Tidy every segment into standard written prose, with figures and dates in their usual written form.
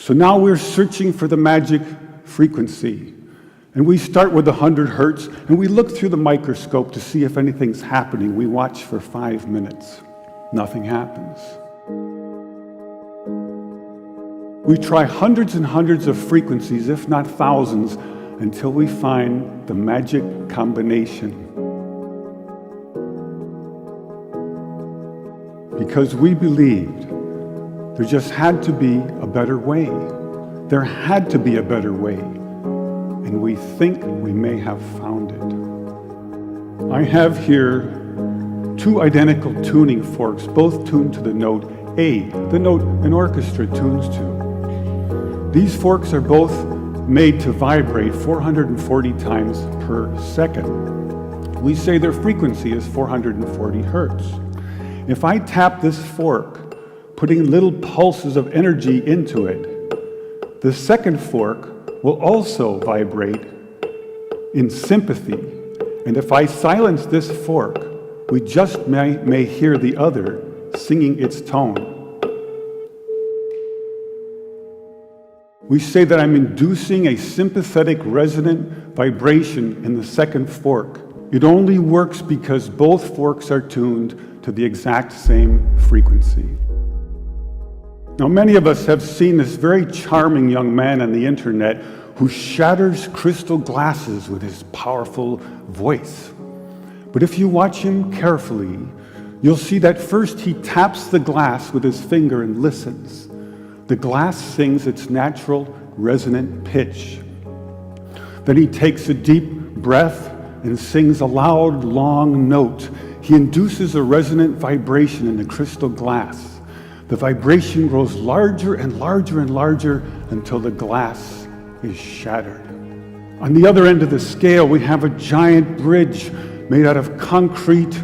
So now we're searching for the magic frequency. And we start with 100 hertz, and we look through the microscope to see if anything's happening. We watch for 5 minutes. Nothing happens. We try hundreds and hundreds of frequencies, if not thousands, until we find the magic combination. Because we believed there just had to be a better way. There had to be a better way. And we think we may have found it. I have here 2 identical tuning forks, both tuned to the note A, the note an orchestra tunes to. These forks are both made to vibrate 440 times per second. We say their frequency is 440 hertz. If I tap this fork, putting little pulses of energy into it, the second fork will also vibrate in sympathy. And if I silence this fork, we just may hear the other singing its tone. We say that I'm inducing a sympathetic resonant vibration in the second fork. It only works because both forks are tuned to the exact same frequency. Now, many of us have seen this very charming young man on the internet who shatters crystal glasses with his powerful voice. But if you watch him carefully, you'll see that first he taps the glass with his finger and listens. The glass sings its natural resonant pitch. Then he takes a deep breath and sings a loud, long note. He induces a resonant vibration in the crystal glass. The vibration grows larger and larger and larger until the glass is shattered. On the other end of the scale, we have a giant bridge made out of concrete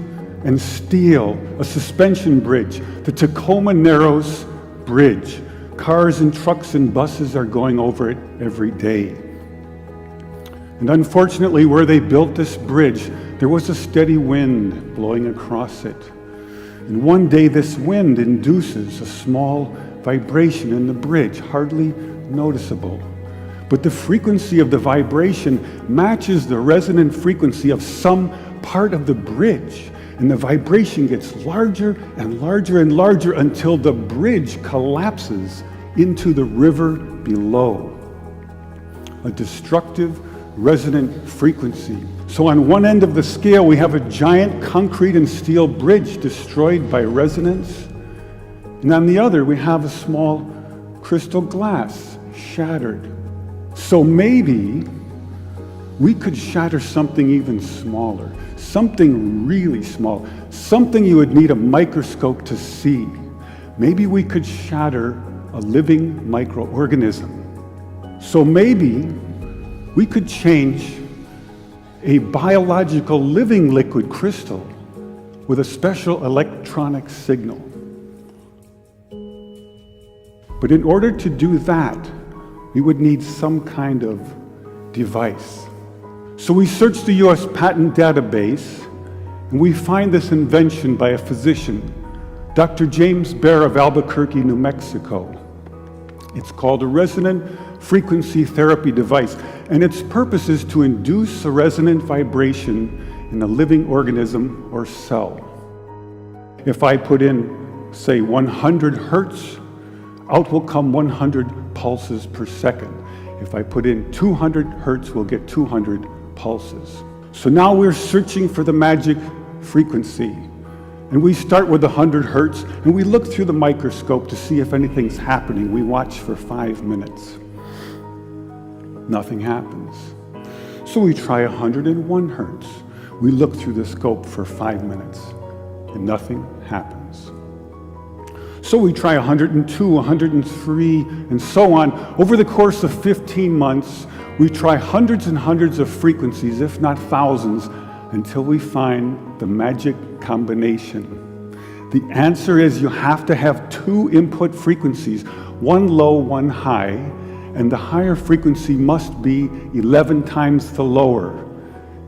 and steel, a suspension bridge, the Tacoma Narrows Bridge. Cars and trucks and buses are going over it every day. And unfortunately, where they built this bridge, there was a steady wind blowing across it. And one day this wind induces a small vibration in the bridge, hardly noticeable. But the frequency of the vibration matches the resonant frequency of some part of the bridge. And the vibration gets larger and larger and larger until the bridge collapses into the river below. A destructive resonant frequency. So on one end of the scale, we have a giant concrete and steel bridge destroyed by resonance. And on the other, we have a small crystal glass shattered. So maybe we could shatter something even smaller, something really small, something you would need a microscope to see. Maybe we could shatter a living microorganism. So maybe we could change a biological living liquid crystal with a special electronic signal. But in order to do that, we would need some kind of device. So we search the US patent database, and we find this invention by a physician, Dr. James Bear of Albuquerque, New Mexico. It's called a resonant frequency therapy device, and its purpose is to induce a resonant vibration in a living organism or cell. If I put in, say, 100 hertz, out will come 100 pulses per second. If I put in 200 hertz, we'll get 200 pulses. So now we're searching for the magic frequency. And we start with 100 hertz, and we look through the microscope to see if anything's happening. We watch for 5 minutes. Nothing happens. So we try 101 hertz. We look through the scope for 5 minutes, and nothing happens. So we try 102, 103, and so on. Over the course of 15 months, we try hundreds and hundreds of frequencies, if not thousands, until we find the magic combination. The answer is you have to have 2 input frequencies, one low, one high, and the higher frequency must be 11 times the lower.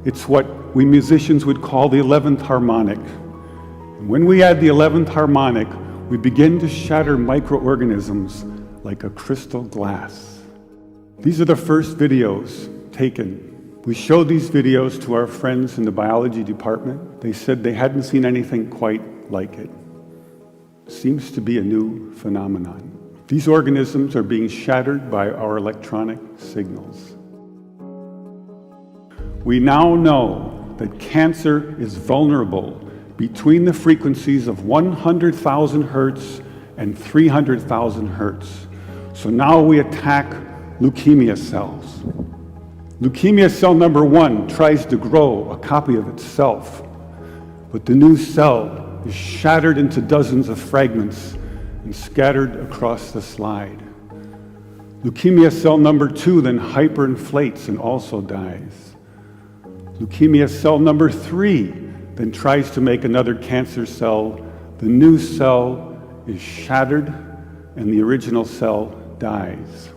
It's what we musicians would call the 11th harmonic. And when we add the 11th harmonic, we begin to shatter microorganisms like a crystal glass. These are the first videos taken. We showed these videos to our friends in the biology department. They said they hadn't seen anything quite like it. Seems to be a new phenomenon. These organisms are being shattered by our electronic signals. We now know that cancer is vulnerable between the frequencies of 100,000 hertz and 300,000 hertz. So now we attack leukemia cells. Leukemia cell number 1 tries to grow a copy of itself, but the new cell is shattered into dozens of fragments and scattered across the slide. Leukemia cell number 2 then hyperinflates and also dies. Leukemia cell number 3 then tries to make another cancer cell. The new cell is shattered and the original cell dies.